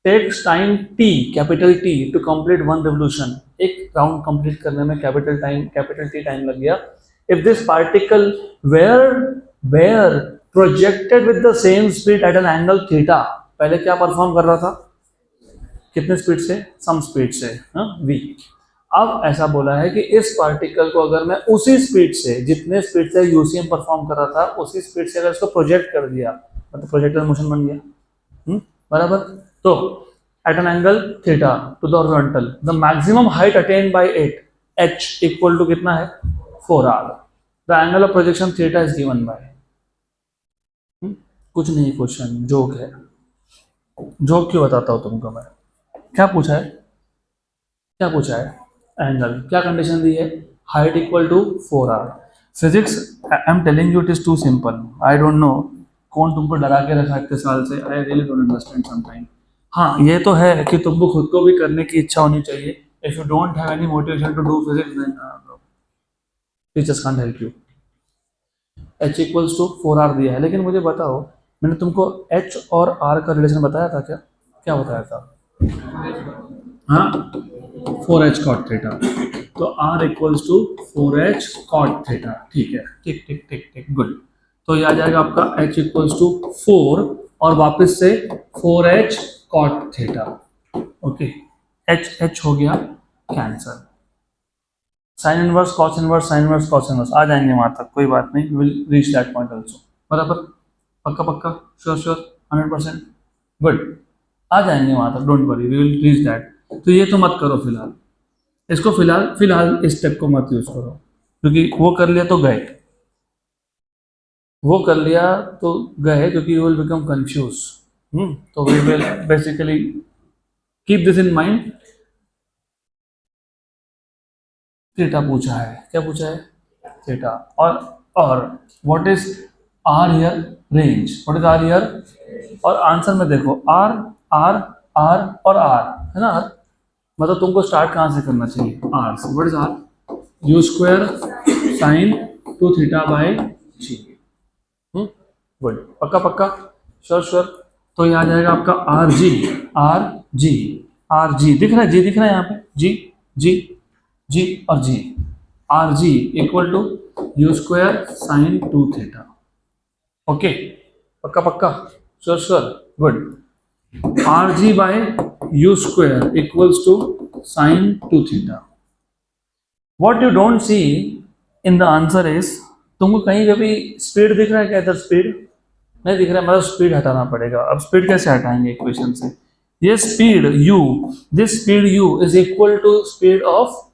takes time t, capital T to complete one revolution, एक round complete करने में capital T time लग गया। if this particle were projected with the same speed at an angle theta, पहले क्या perform कर रहा था, कितने स्पीड से, सम स्पीड से, v। अब ऐसा बोला है कि इस पार्टिकल को अगर मैं उसी स्पीड से, जितने स्पीड से यूसीएम परफॉर्म कर रहा था, उसी स्पीड से अगर इसको प्रोजेक्ट कर दिया, मतलब प्रोजेक्टाइल मोशन बन गया, बराबर। तो at an angle theta to the horizontal the maximum height attained by it h equal to कितना है 4r, the angle of projection theta is given by, कुछ नहीं, क्वेश्चन जोक है, जोक क्यों बताता हूँ तुमको मैं, क्या पूछा है, क्या पूछा है, एंगल, क्या कंडीशन दी है, height equal to 4r। Physics I am telling you it is too simple, I don't know कौन तुमको डरा के रखा इतने साल से, I really don't understand sometime. हाँ ये तो है कि तुमको खुद को भी करने की इच्छा होनी चाहिए, if you don't have any motivation to do physics then teachers can't help you. h equals to 4r दिया है, लेकिन मुझे बताओ, मैंने तुमको h और r का रिलेशन बताया था क्या, क्या बताया था, हाँ 4h cot थीटा, तो r equals to 4h cot theta, ठीक है, ठीक ठीक ठीक ठीक, गुड। तो ये आ जाएगा आपका h इक्वल्स टू 4 और वापस से 4h cot theta, okay, h हो गया cancel, sine inverse cos inverse sine inverse cos inverse आ जाएंगे वहां तक, कोई बात नहीं, will reach that point also, बराबर, पक्का पक्का, श्योर श्योर 100%, गुड, आ जाएंगे वहां तक, don't worry, we will reach that. तो ये तो मत करो फिलहाल, इसको फिलहाल इस स्टेप को मत यूज करो, क्योंकि वो कर लिया तो गए, वो कर लिया तो गए, क्योंकि यू विल बिकम कंफ्यूज। तो we will basically keep this in mind. Theta पूछा है, क्या पूछा है, थीटा, और what is R here, range, what is R here, और आंसर में देखो आर आर आर और आर है ना, आर मतलब तुमको स्टार्ट कहाँ से करना चाहिए, आर से, what is R, u square sine 2 theta by G, good, पक्का पक्का, श्योर श्योर। तो ये आ जाएगा आपका R G, R G, R G दिख रहा है, जी दिख रहा है यहाँ पे, जी जी जी और जी, R G equal to u square sine 2 theta, okay, पक्का पक्का, sure sure, good, R G by u square equals to sine 2 theta. What you don't see in the answer is, तुमको कहीं पे भी स्पीड दिख रहा है क्या, इधर स्पीड, नहीं दिख रहा है, मतलब स्पीड हटाना पड़ेगा। अब स्पीड कैसे हटाएंगे इक्वेशन से? ये speed u, this speed u is equal to speed of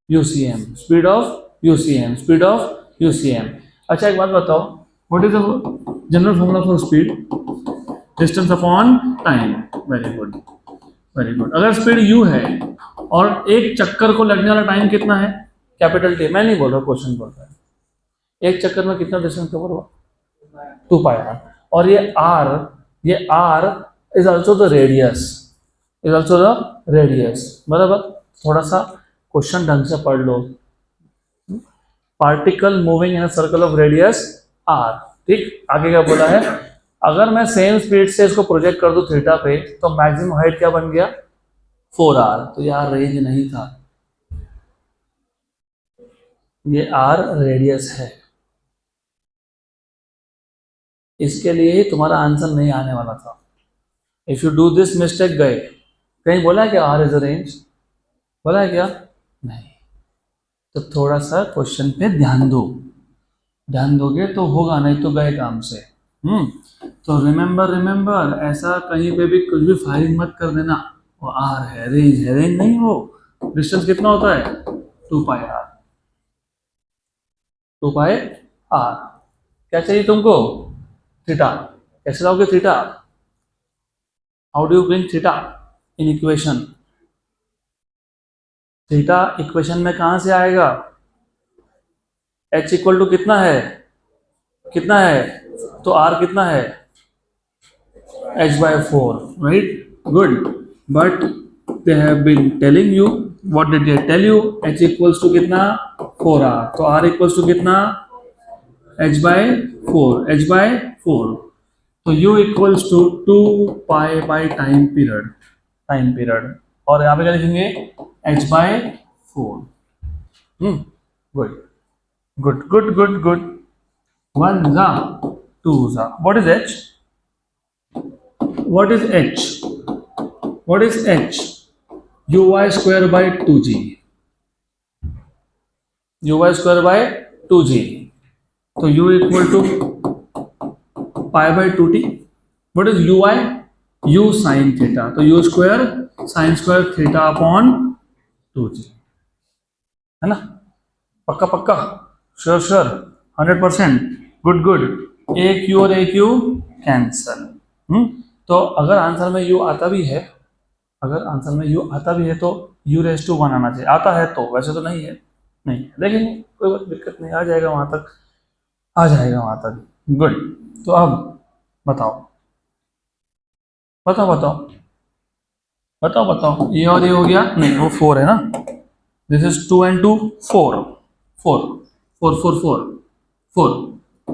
UCM, speed of UCM, speed of UCM। अच्छा एक बात बताओ, what is the general formula for speed? Distance upon time. Very good, very good. अगर speed u है और एक चक्कर को लगने वाला टाइम कितना है? Capital T। मैं नहीं बोल रहा, क्वेश्चन बोल रहा है। एक चक्कर में कितना डिस्टेंस कवर हुआ? 2πr। और ये r is also the radius, is also the radius. बराबर। थोड़ा सा क्वेश्चन ढंग से पढ़ लो। Particle moving in a circle of radius r। ठीक, आगे क्या बोला है? अगर मैं सेम स्पीड से इसको प्रोजेक्ट कर दूं थीटा पे, तो मैक्सिमम हाइट क्या बन गया? 4r। तो यार रेंज नहीं था, ये r रेडियस है। इसके लिए ही तुम्हारा आंसर नहीं आने वाला था। If you do this mistake, गए। कहीं बोला है क्या r इज अ रेंज? बोला है क्या? नहीं। तो थोड़ा सा क्वेश्चन पे ध्यान दो, ध्यान दोगे तो होगा, नहीं तो गए काम से। तो रिमेंबर, ऐसा कहीं पे भी कुछ भी फायरिंग मत कर देना। वो आर है, रेंज नहीं। वो डिस्टेंस कितना होता है? 2πr, 2πr। क्या चाहिए तुमको? थीटा। कैसे लाओगे theta? How do you bring theta in equation? Theta equation में कहां से आएगा? h इक्वल टू कितना है? कितना है? तो r कितना है? h/4, right? Good. But they have been telling you, what did they tell you? h equals to कितना? 4r। तो r equals to कितना? h/4। तो u equals to 2π by time period. और यहाँ पे क्या लिखेंगे? h/4। Good. 1 za 2 za। What is h? What is h? What is h? uy square by 2g। uy square by 2g। तो u equal to pi by 2t। What is uy? u sin theta। तो u square sin square theta upon 2g। है ना? पक्का, sure, 100%। Good. ए Q और ए Q cancel. तो अगर answer में u आता भी है, तो u⁻1 आना चाहिए। आता है तो, वैसे तो नहीं है, लेकिन कोई दिक्कत नहीं, आ जाएगा वहां तक। गुड। तो अब बताओ, ये और ये हो गया? नहीं, वो 4 है ना। This is 2 and 2 4।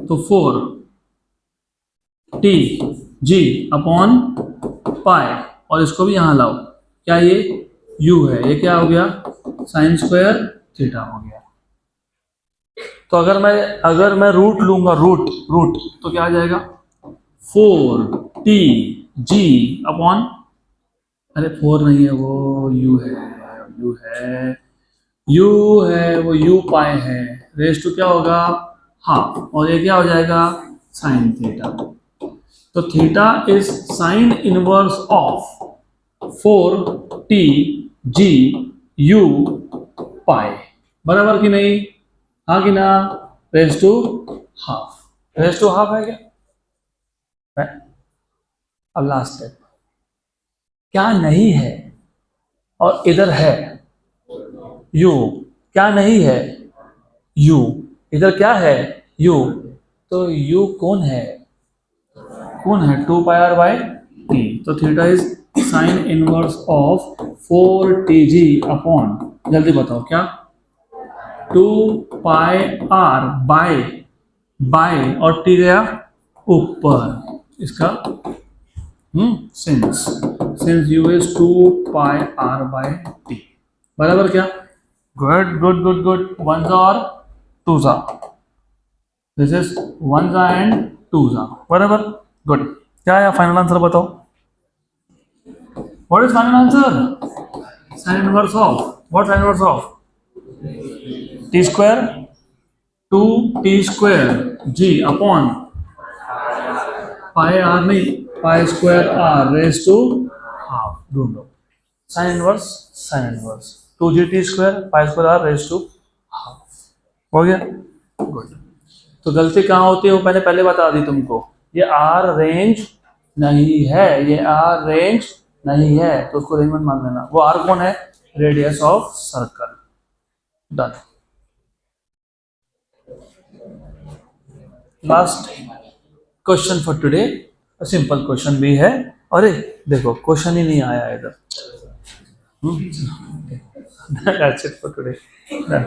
तो 4t g अपॉन पाई, और इसको भी यहां लाओ। क्या ये u है? ये क्या हो गया? साइन स्क्वायर थीटा हो गया। तो अगर मैं रूट लूंगा, रूट तो क्या आ जाएगा? 4t g अपॉन, अरे 4 नहीं है, वो u है, वो u पाई है। रेस टू क्या होगा? हाफ। और ये क्या हो जाएगा? Sine theta. तो theta is sine inverse of 4t g u pi. बराबर कि नहीं? हाँ कि ना? रेस टू हाफ है क्या? है? अब लास्ट स्टेप, क्या नहीं है और इधर है u। क्या नहीं है? u। इधर क्या है? u। तो u कौन है? 2πr/t। तो theta is sine inverse of 4tg upon, जल्दी बताओ क्या? 2πr बाय और t गया ऊपर, इसका सिंस u इज 2πr/t। बराबर क्या? गुड। 1 और 2 जा। दिस इज 1 जा एंड 2 जा। बराबर। गुड। क्या है फाइनल आंसर बताओ? What is final answer? Sine inverse of, what sine inverse of? t square 2t square g upon pi R नहीं, pi square R raise to half ढूंढो, sine inverse 2gt square pi square R raise to half. हो गया, good. तो गलती कहाँ होती है वो मैंने पहले बता दी तुमको, ये आर रेंज नहीं है, ये आर रेंज नहीं है, तो उसको रेंज मत मान लेना। वो आर कौन है? Radius of circle. Done. Last question for today, simple question भी है। अरे देखो क्वेश्चन ही नहीं आया इधर। That's it for today. Done.